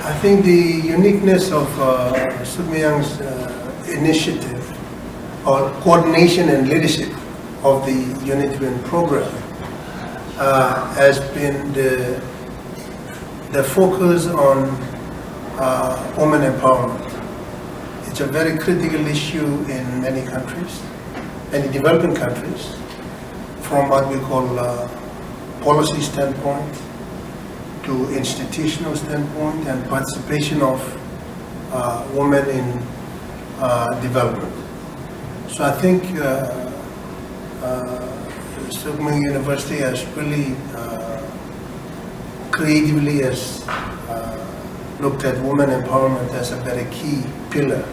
I think the uniqueness of Sookmyung's initiative or coordination and leadership of the UNITWIN program has been the focus on women empowerment. It's a very critical issue in many countries, many developing countries, from what we call policy standpoint to institutional standpoint and participation of women in development. So I think Sookmyung University has really creatively has looked at women empowerment as a very key pillar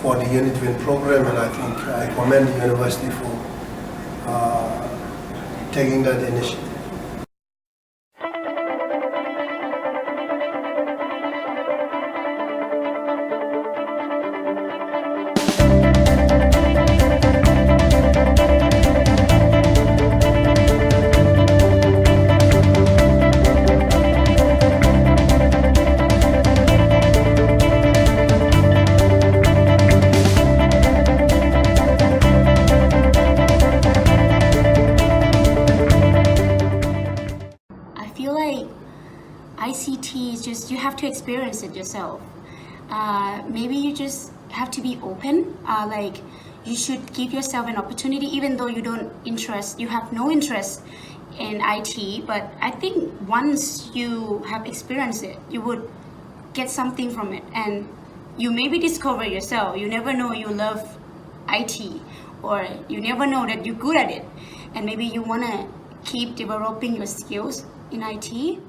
for the UNITWIN program, and I think I commend the university for taking that initiative. ICT is just, you have to experience it yourself. Maybe you just have to be open. Like you should give yourself an opportunity, even though you have no interest in IT. But I think once you have experienced it, you would get something from it, and you maybe discover yourself. You never know you love IT, or you never know that you're good at it, and maybe you want to keep developing your skills in IT.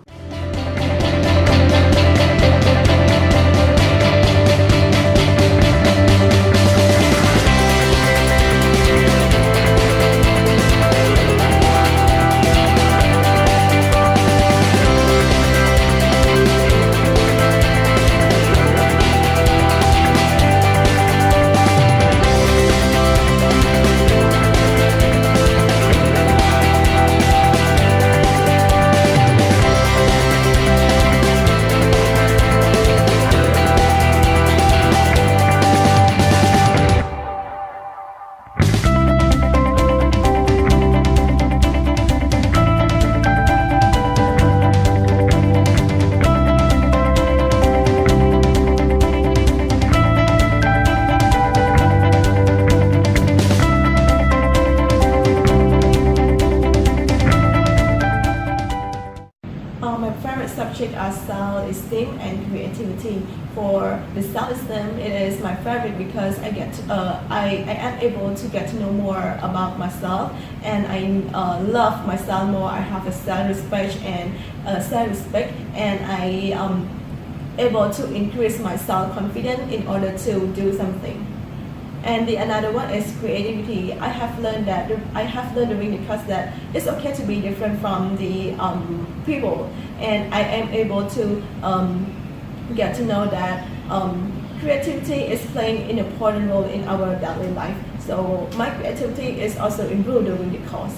My favorite subject are self-esteem and creativity. For the self-esteem, it is my favorite because I am able to get to know more about myself, and I love myself more. I have a self-respect, and I am able to increase my self-confidence in order to do something. And the another one is creativity. I have learned during the course that it's okay to be different from the people, and I am able to get to know that creativity is playing an important role in our daily life. So my creativity is also improved during the course.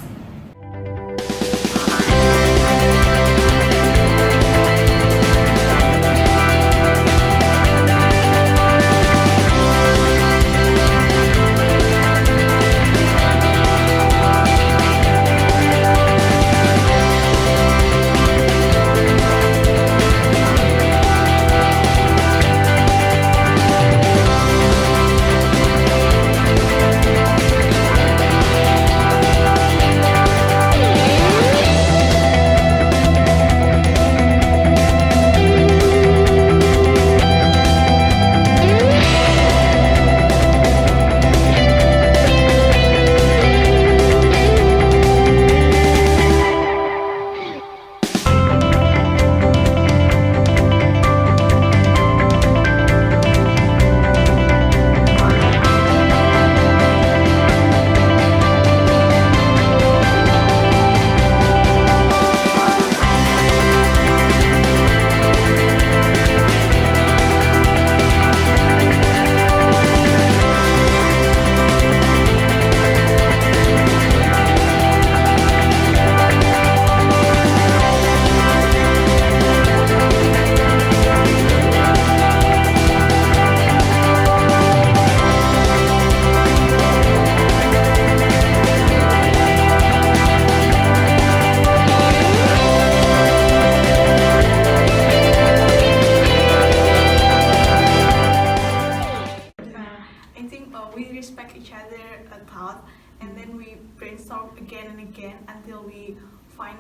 find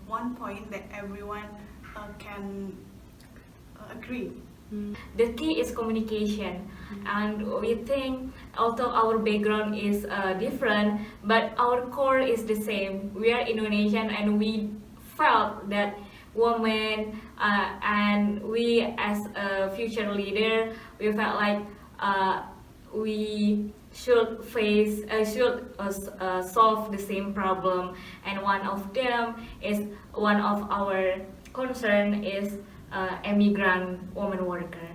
one point that everyone can agree. The key is communication, and we think although our background is different, but our core is the same. We are Indonesian, and we felt that women and we as a future leader, we felt like we should solve the same problem, and one of them is one of our concern is immigrant woman worker.